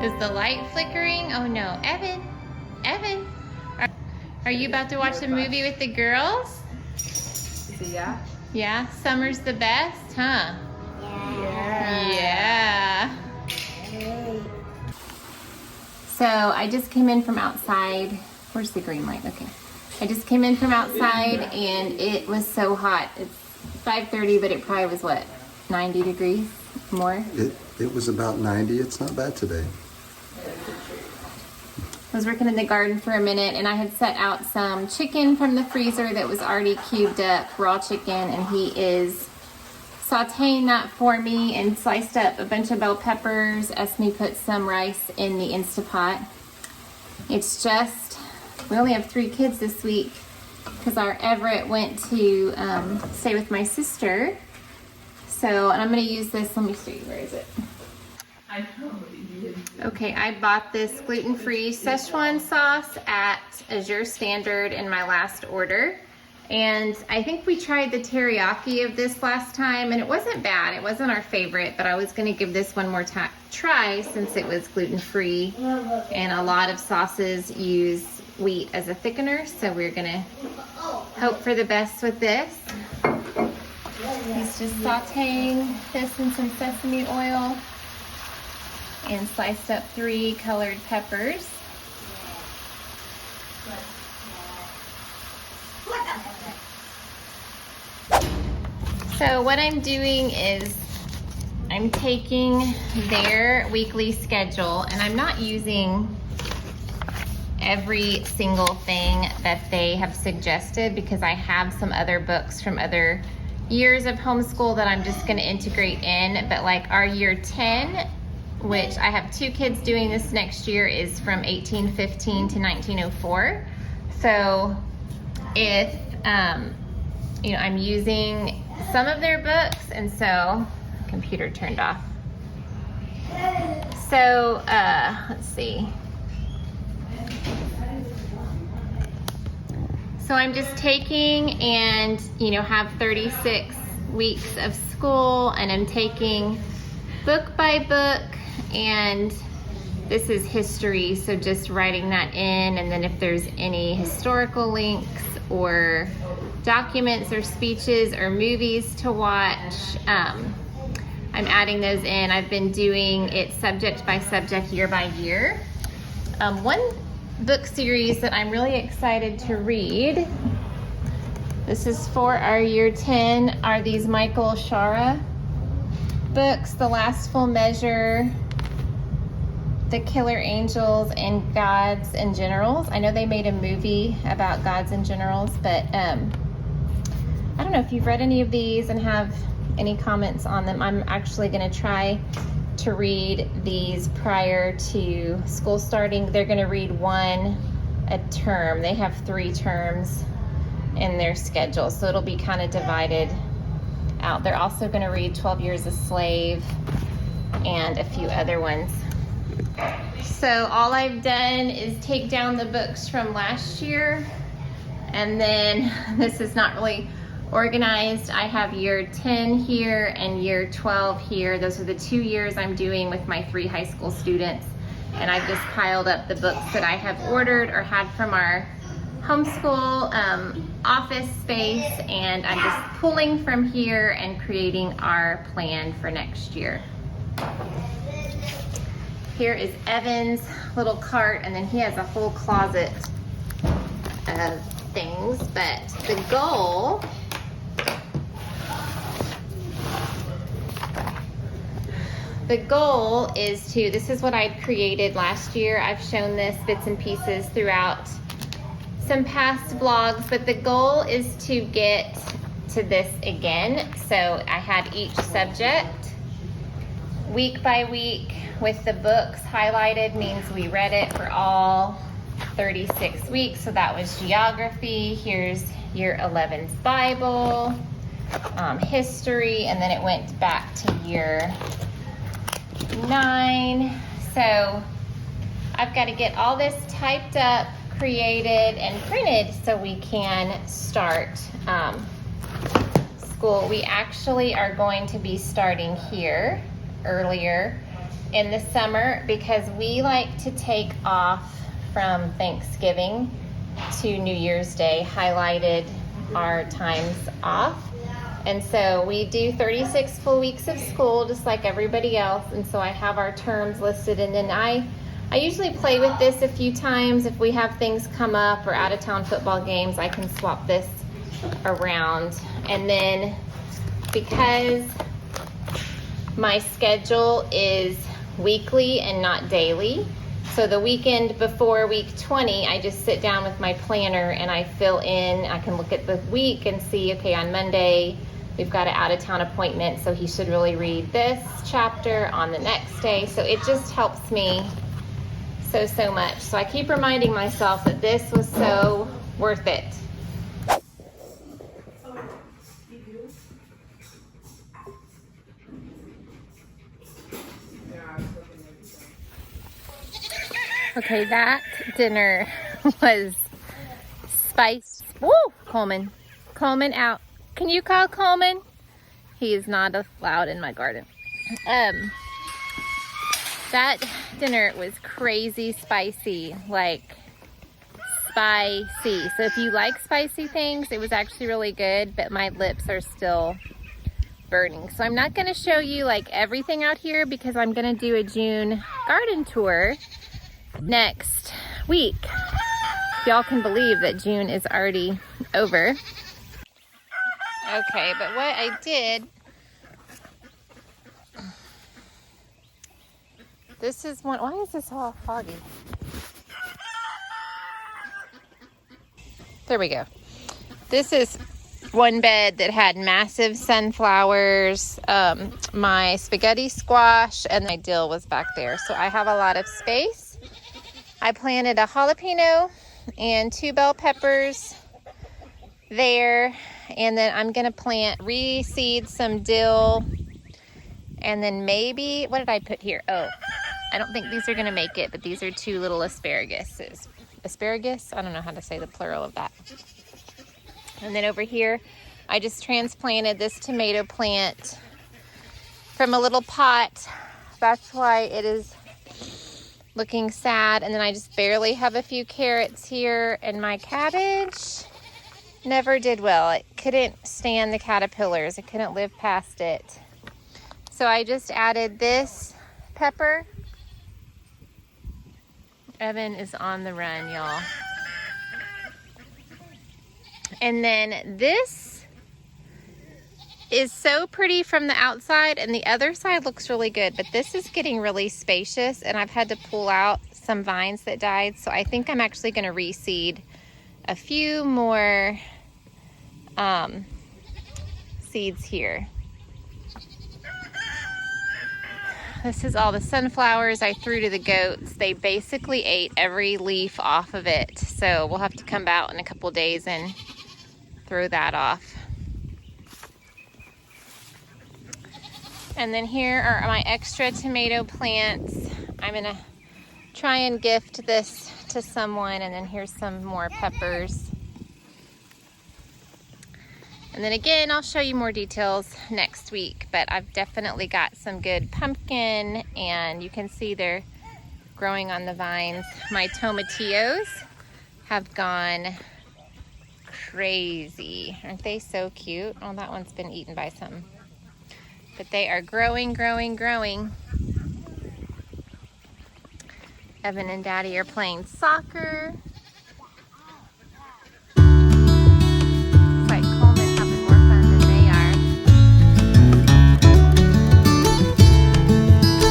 Is the light flickering? Oh no. Evan, Evan, are you about to watch a movie with the girls? Yeah. Yeah, summer's the best, huh? Yeah. Yeah. So I just came in from outside. Where's the green light? Okay. I just came in from outside and it was so hot. It's 5:30, but it probably was what, 90 degrees more? It was about 90. It's not bad today. I was working in the garden for a minute and I had set out some chicken from the freezer that was already cubed up, raw chicken, and he is sauteing that for me and sliced up a bunch of bell peppers. Esme put some rice in the Instapot. It's just, we only have 3 kids this week because our Everett went to stay with my sister. So, and I'm gonna use this, let me see, where is it? I know. Okay, I bought this gluten-free Szechuan sauce at Azure Standard in my last order. And I think we tried the teriyaki of this last time and it wasn't bad. It wasn't our favorite, but I was gonna give this one more try since it was gluten-free. And a lot of sauces use wheat as a thickener, so we're gonna hope for the best with this. He's just sauteing this in some sesame oil and sliced up 3 colored peppers. So what I'm doing is I'm taking their weekly schedule and I'm not using every single thing that they have suggested because I have some other books from other years of homeschool that I'm just going to integrate in. But like our year 10, which I have 2 kids doing this next year, is from 1815 to 1904. So if you know, I'm using some of their books, and so computer turned off. So let's see. So I'm just taking and, you know, have 36 weeks of school, and I'm taking book by book, and this is history, so just writing that in, and then if there's any historical links or documents or speeches or movies to watch, I'm adding those in. I've been doing it subject by subject, year by year. One book series that I'm really excited to read, this is for our year 10, are these Michael Shara books, The Last Full Measure, The Killer Angels, and Gods and Generals. I know they made a movie about Gods and Generals, but I don't know if you've read any of these and have any comments on them. I'm actually going to try to read these prior to school starting. They're going to read one a term. They have 3 terms in their schedule, so it'll be kind of divided out. They're also going to read 12 Years a Slave and a few other ones. So all I've done is take down the books from last year, and then this is not really organized. I have year 10 here and year 12 here. Those are the 2 years I'm doing with my 3 high school students. And I've just piled up the books that I have ordered or had from our homeschool office space, and I'm just pulling from here and creating our plan for next year. Here is Evan's little cart, and then he has a whole closet of things, but the goal is to, this is what I created last year. I've shown this bits and pieces throughout some past vlogs, but the goal is to get to this again. So I had each subject week by week with the books highlighted, means we read it for all 36 weeks. So that was geography. Here's year 11's Bible, history, and then it went back to year 9. So I've got to get all this typed up, created, and printed so we can start school. We actually are going to be starting here earlier in the summer because we like to take off from Thanksgiving to New Year's Day, highlighted our times off. And so we do 36 full weeks of school just like everybody else. And so I have our terms listed, and then I usually play with this a few times. If we have things come up or out of town football games, I can swap this around. And then because my schedule is weekly and not daily, so the weekend before week 20, I just sit down with my planner and I fill in. I can look at the week and see, okay, on Monday, we've got an out-of-town appointment, so he should really read this chapter on the next day. So it just helps me so much. So I keep reminding myself that this was so worth it. Okay, that dinner was spice. Woo! Coleman out. Can you call Coleman? He is not allowed in my garden. That dinner was crazy spicy, like spicy. So if you like spicy things, it was actually really good, but my lips are still burning. So I'm not going to show you like everything out here because I'm going to do a June garden tour next week. Y'all can believe that June is already over. Okay, but what I did, this is one, why is this all foggy? There we go. This is one bed that had massive sunflowers, my spaghetti squash, and my dill was back there. So I have a lot of space. I planted a jalapeno and 2 bell peppers there. And then I'm going to reseed some dill. And then maybe, what did I put here? Oh, I don't think these are going to make it, but these are 2 little asparaguses. Asparagus? I don't know how to say the plural of that. And then over here, I just transplanted this tomato plant from a little pot. That's why it is looking sad. And then I just barely have a few carrots here, and my cabbage never did well. It couldn't stand the caterpillars. It couldn't live past it. So I just added this pepper. Evan is on the run, y'all. And then this is so pretty from the outside, and the other side looks really good, but this is getting really spacious, and I've had to pull out some vines that died, so I think I'm actually going to reseed a few more seeds here. This is all the sunflowers I threw to the goats. They basically ate every leaf off of it, so we'll have to come out in a couple days and throw that off. And then here are my extra tomato plants. I'm gonna try and gift this to someone, and then here's some more peppers. And then again, I'll show you more details next week, but I've definitely got some good pumpkin, and you can see they're growing on the vines. My tomatillos have gone crazy. Aren't they so cute? Oh, that one's been eaten by something. But they are growing, growing, growing. Evan and Daddy are playing soccer. It's like Coleman having more fun than they are.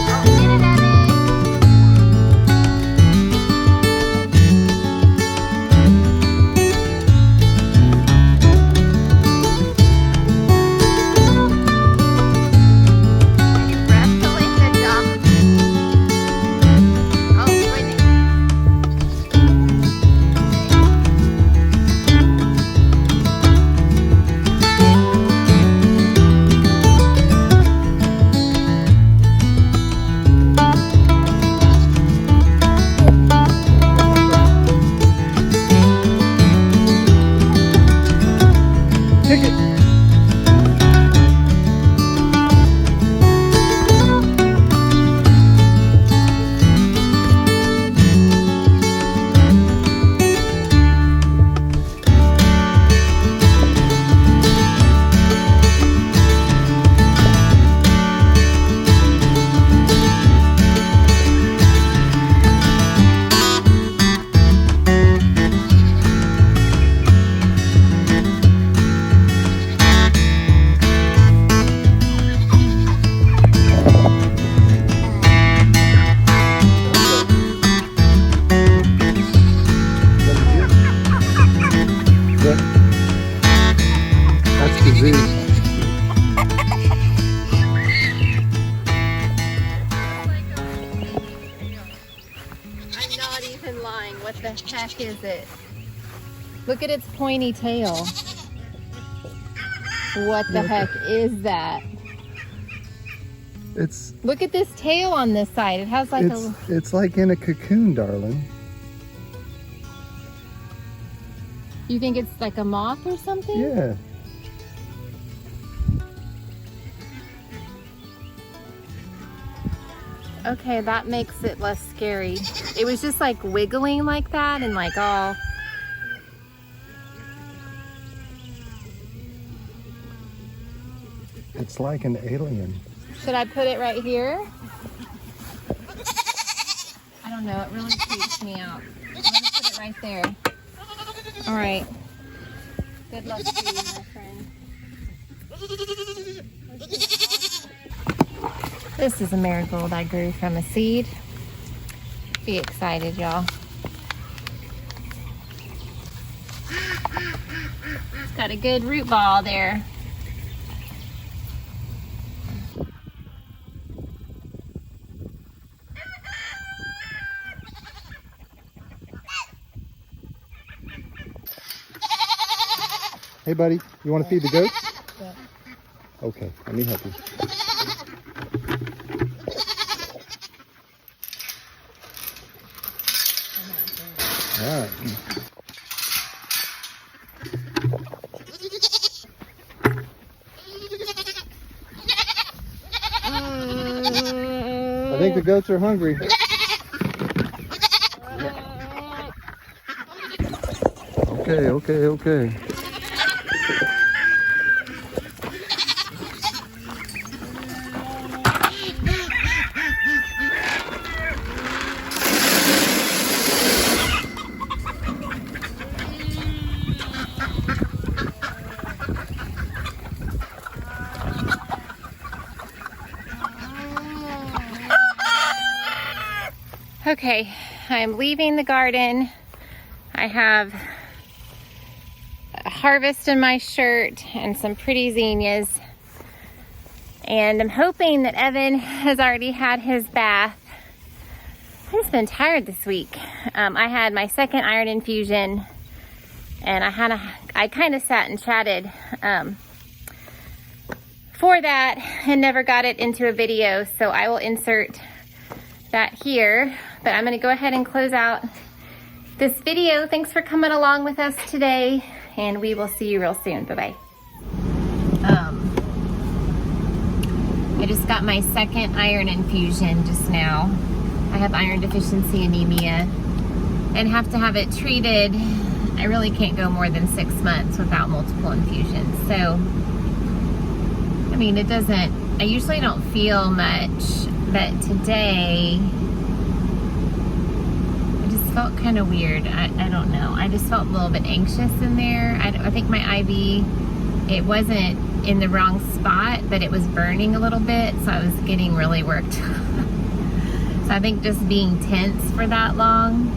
Oh, get it, Evan! Are you wrestling the dog? Oh, goodness. Kick it. That's disease. I'm not even lying. What the heck is it? Look at its pointy tail. What the heck is that? It's Look at this tail on this side. It has like it's like in a cocoon, darling. You think it's like a moth or something? Yeah. Okay, that makes it less scary. It was just like wiggling like that and like all. It's like an alien. Should I put it right here? I don't know, it really creeps me out. I'm gonna put it right there. All right. Good luck to you, my friend. This is a marigold I grew from a seed. Be excited, y'all. It's got a good root ball there. Hey, buddy, you want to feed the goats? Yeah. Okay, let me help you. All right. I think the goats are hungry. Okay. Okay, I'm leaving the garden. I have a harvest in my shirt and some pretty zinnias. And I'm hoping that Evan has already had his bath. I've just been tired this week. I had my second iron infusion, and I kind of sat and chatted for that and never got it into a video, so I will insert that here. But I'm gonna go ahead and close out this video. Thanks for coming along with us today, and we will see you real soon. Bye-bye. I just got my second iron infusion just now. I have iron deficiency anemia and have to have it treated. I really can't go more than 6 months without multiple infusions. So, I mean, it doesn't, I usually don't feel much, but today, I just felt kind of weird. I don't know. I just felt a little bit anxious in there. I think my IV, it wasn't in the wrong spot, but it was burning a little bit, so I was getting really worked. So I think just being tense for that long.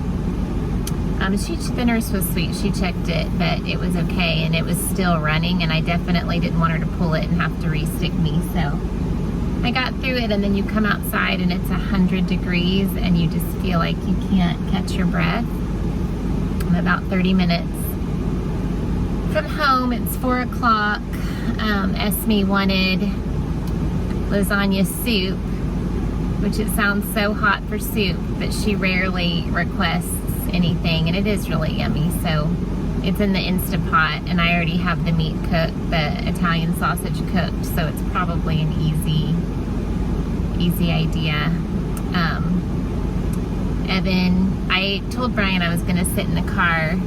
The nurse was sweet. She checked it, but it was okay, and it was still running, and I definitely didn't want her to pull it and have to re-stick me. So I got through it, and then you come outside and it's 100 degrees and you just feel like you can't catch your breath. I'm about 30 minutes from home. It's 4 o'clock. Esme wanted lasagna soup, which it sounds so hot for soup, but she rarely requests anything, and it is really yummy. So it's in the Instapot, and I already have the meat cooked, the Italian sausage cooked, so it's probably an easy idea. Evan, I told Brian I was gonna sit in the car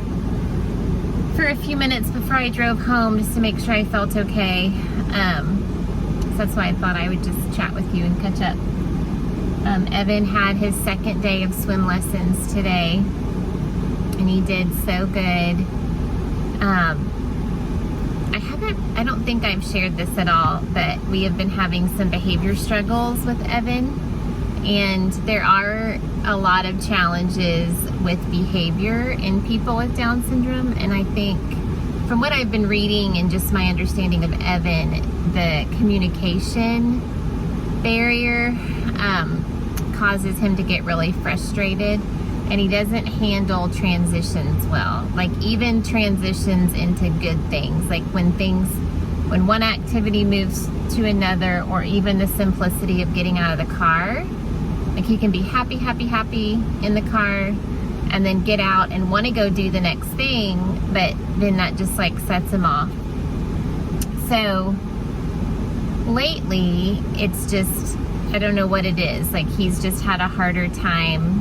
for a few minutes before I drove home just to make sure I felt okay. So that's why I thought I would just chat with you and catch up. Evan had his second day of swim lessons today, and he did so good. I don't think I've shared this at all, but we have been having some behavior struggles with Evan, and there are a lot of challenges with behavior in people with Down syndrome. And I think from what I've been reading and just my understanding of Evan, the communication barrier causes him to get really frustrated, and he doesn't handle transitions well. Like even transitions into good things, like when one activity moves to another, or even the simplicity of getting out of the car. Like he can be happy in the car and then get out and want to go do the next thing, but then that just like sets him off. So lately it's just, I don't know what it is. Like he's just had a harder time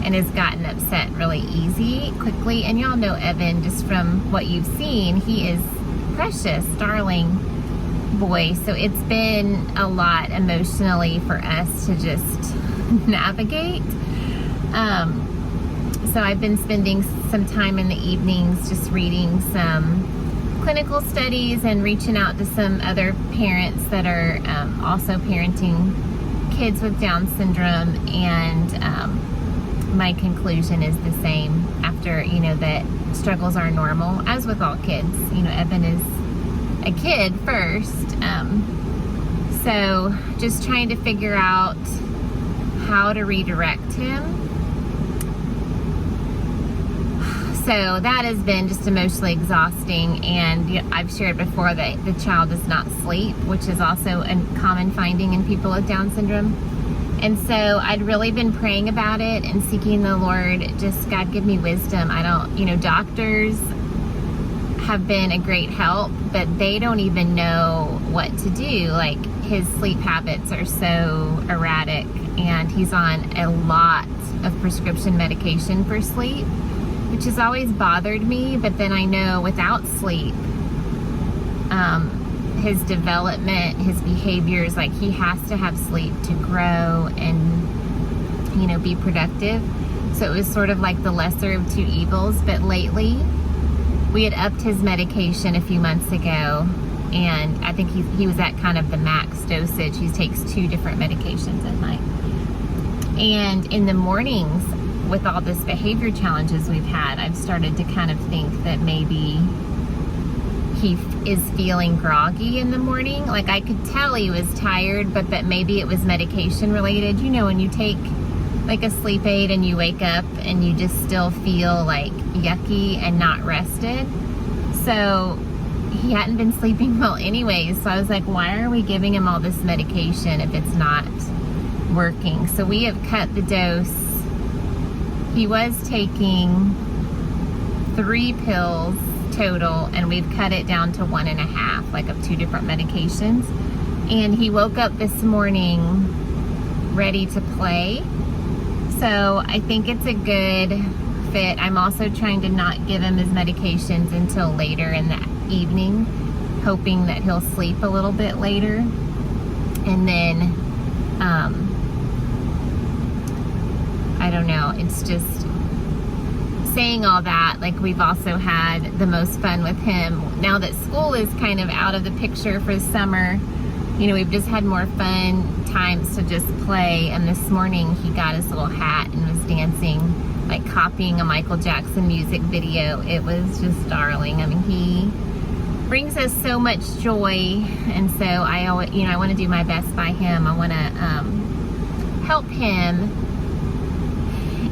and has gotten upset really quickly. And y'all know Evan, just from what you've seen, he is precious, darling boy. So it's been a lot emotionally for us to just navigate. So I've been spending some time in the evenings just reading some clinical studies and reaching out to some other parents that are also parenting kids with Down syndrome, and my conclusion is the same after, that struggles are normal, as with all kids. Evan is a kid first, so just trying to figure out how to redirect him. So that has been just emotionally exhausting, and I've shared before that the child does not sleep, which is also a common finding in people with Down syndrome. And so I'd really been praying about it and seeking the Lord, just God give me wisdom. Doctors have been a great help, but they don't even know what to do. Like his sleep habits are so erratic, and he's on a lot of prescription medication for sleep, which has always bothered me. But then I know without sleep, his development, his behaviors, like he has to have sleep to grow and, be productive. So it was sort of like the lesser of two evils. But lately, we had upped his medication a few months ago, and I think he was at kind of the max dosage. He takes 2 different medications at night. And in the mornings, with all this behavior challenges we've had, I've started to kind of think that maybe he is feeling groggy in the morning. Like I could tell he was tired, but that maybe it was medication related. When you take like a sleep aid and you wake up and you just still feel like yucky and not rested. So he hadn't been sleeping well anyways. So I was like, why are we giving him all this medication if it's not working? So we have cut the dose. He was taking 3 pills total, and we've cut it down to 1.5, like of 2 different medications. And he woke up this morning ready to play. So I think it's a good fit. I'm also trying to not give him his medications until later in the evening, hoping that he'll sleep a little bit later. And then, I don't know, it's just saying all that, like we've also had the most fun with him. Now that school is kind of out of the picture for the summer, you know, we've just had more fun times to just play. And this morning he got his little hat and was dancing, like copying a Michael Jackson music video. It was just darling. I mean, he brings us so much joy, and so I always, you know, I want to do my best by him. I want to help him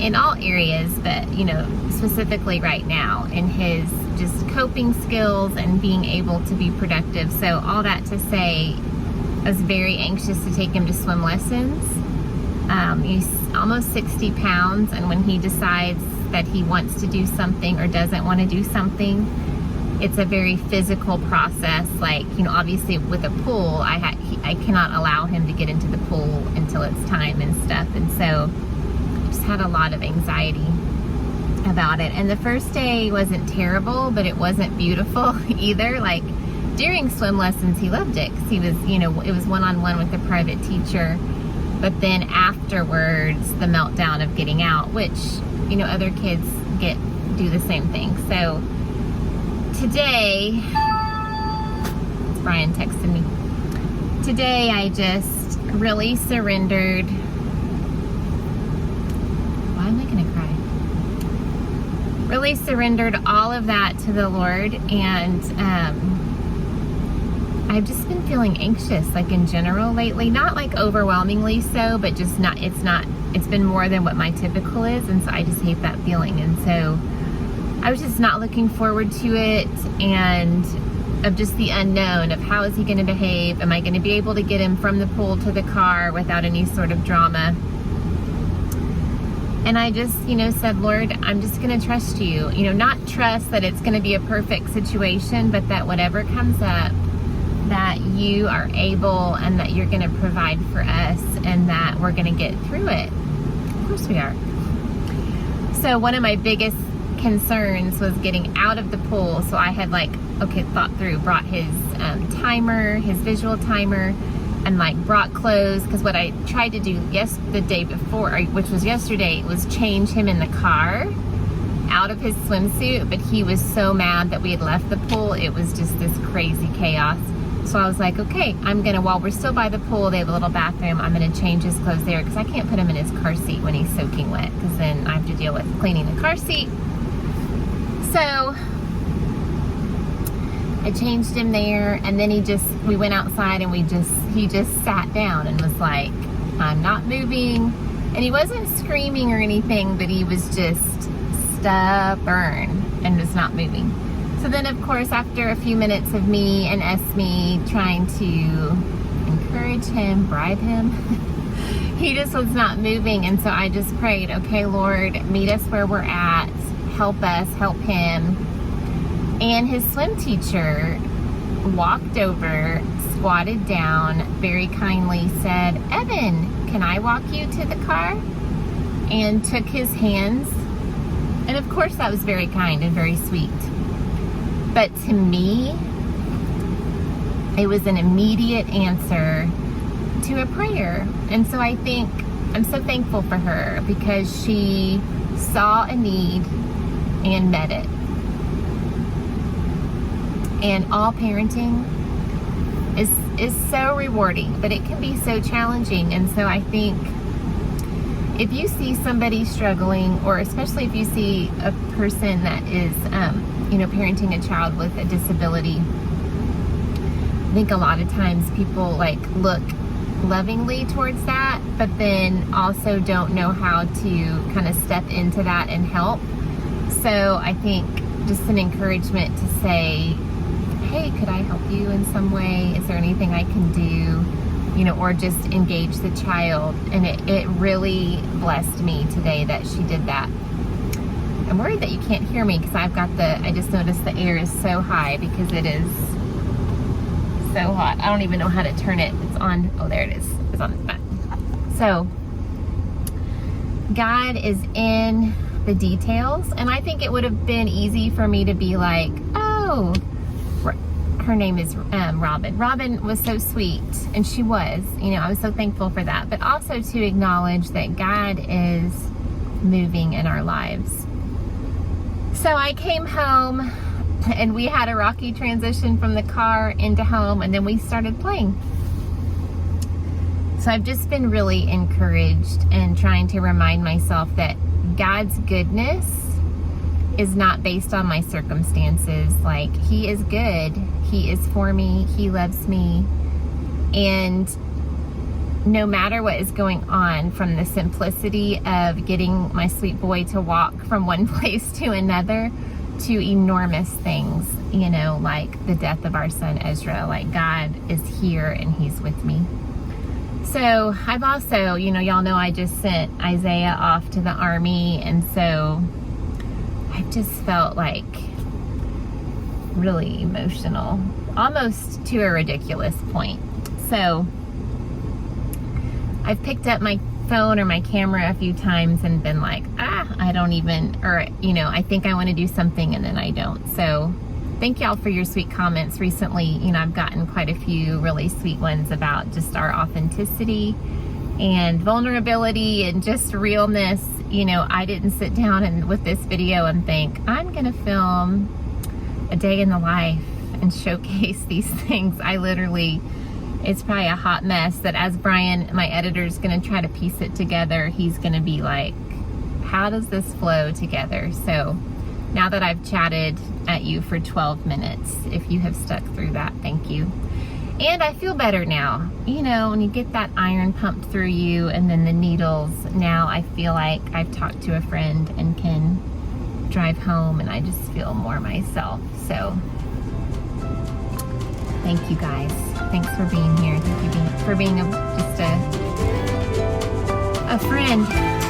in all areas, but you know, specifically right now in his just coping skills and being able to be productive. So all that to say, I was very anxious to take him to swim lessons. He's almost 60 pounds, and when he decides that he wants to do something or doesn't want to do something, it's a very physical process. Like, you know, obviously with a pool, I cannot allow him to get into the pool until it's time and stuff. And so I just had a lot of anxiety about it. And the first day wasn't terrible, but it wasn't beautiful either. Like during swim lessons, he loved it because he was, you know, it was one-on-one with a private teacher. But then afterwards, the meltdown of getting out, which, you know, other kids do the same thing. So today, Brian texted me. Today I just really surrendered. Why am I gonna cry? Really surrendered all of that to the Lord, and I've just been feeling anxious, like in general lately. Not like overwhelmingly so, but just not, it's been more than what my typical is, and so I just hate that feeling. And so I was just not looking forward to it, and of just the unknown of how is he going to behave? Am I going to be able to get him from the pool to the car without any sort of drama? And I just, you know, said, Lord, I'm just going to trust you. You know, not trust that it's going to be a perfect situation, but that whatever comes up, that you are able and that you're going to provide for us and that we're going to get through it. Of course we are. So one of my biggest concerns was getting out of the pool. So I had thought through, brought his timer, his visual timer, and brought clothes, because what I tried to do the day before, which was yesterday, was change him in the car out of his swimsuit. But he was so mad that we had left the pool. It was just this crazy chaos. So I was like, okay, while we're still by the pool, they have a little bathroom, I'm gonna change his clothes there, because I can't put him in his car seat when he's soaking wet, because then I have to deal with cleaning the car seat. So I changed him there, and then we went outside, and he just sat down and was like, I'm not moving. And he wasn't screaming or anything, but he was just stubborn and was not moving. So then, of course, after a few minutes of me and Esme trying to encourage him, bribe him, he just was not moving. And so I just prayed, okay, Lord, meet us where we're at, help us, help him. And his swim teacher walked over, squatted down, very kindly said, Evan, can I walk you to the car? And took his hands. And of course that was very kind and very sweet. But to me, it was an immediate answer to a prayer. And so I think I'm so thankful for her, because she saw a need and met it. And all parenting is so rewarding, but it can be so challenging. And so I think if you see somebody struggling, or especially if you see a person that is parenting a child with a disability, I think a lot of times people look lovingly towards that, but then also don't know how to kind of step into that and help. So I think just an encouragement to say, hey, could I help you in some way? Is there anything I can do? You know, or just engage the child. And it really blessed me today that she did that. I'm worried that you can't hear me because I just noticed the air is so high because it is so hot. I don't even know how to turn it. It's on, oh, there it is. It's on its back. So, God is in the details, and I think it would have been easy for me to be like, oh, her name is Robin. Robin was so sweet, and she was, you know, I was so thankful for that, but also to acknowledge that God is moving in our lives. So I came home, and we had a rocky transition from the car into home, and then we started playing. So I've just been really encouraged and trying to remind myself that God's goodness is not based on my circumstances. Like, He is good. He is for me. He loves me. And no matter what is going on, from the simplicity of getting my sweet boy to walk from one place to another to enormous things, you know, like the death of our son Ezra, like God is here and He's with me. So I've also, you know, y'all know I just sent Isaiah off to the army, and so I've just felt like really emotional, almost to a ridiculous point. So I've picked up my phone or my camera a few times and been like, I don't even, or, you know, I think I want to do something and then I don't. So thank y'all for your sweet comments recently. You know, I've gotten quite a few really sweet ones about just our authenticity and vulnerability and just realness. You know, I didn't sit down and with this video and think, I'm going to film a day in the life and showcase these things. I literally, it's probably a hot mess that as Brian, my editor, is going to try to piece it together, he's going to be like, how does this flow together? So now that I've chatted at you for 12 minutes, if you have stuck through that, thank you. And I feel better now. You know, when you get that iron pumped through you and then the needles, now I feel like I've talked to a friend and can drive home and I just feel more myself. So thank you guys. Thanks for being here. Thank you for being just a friend.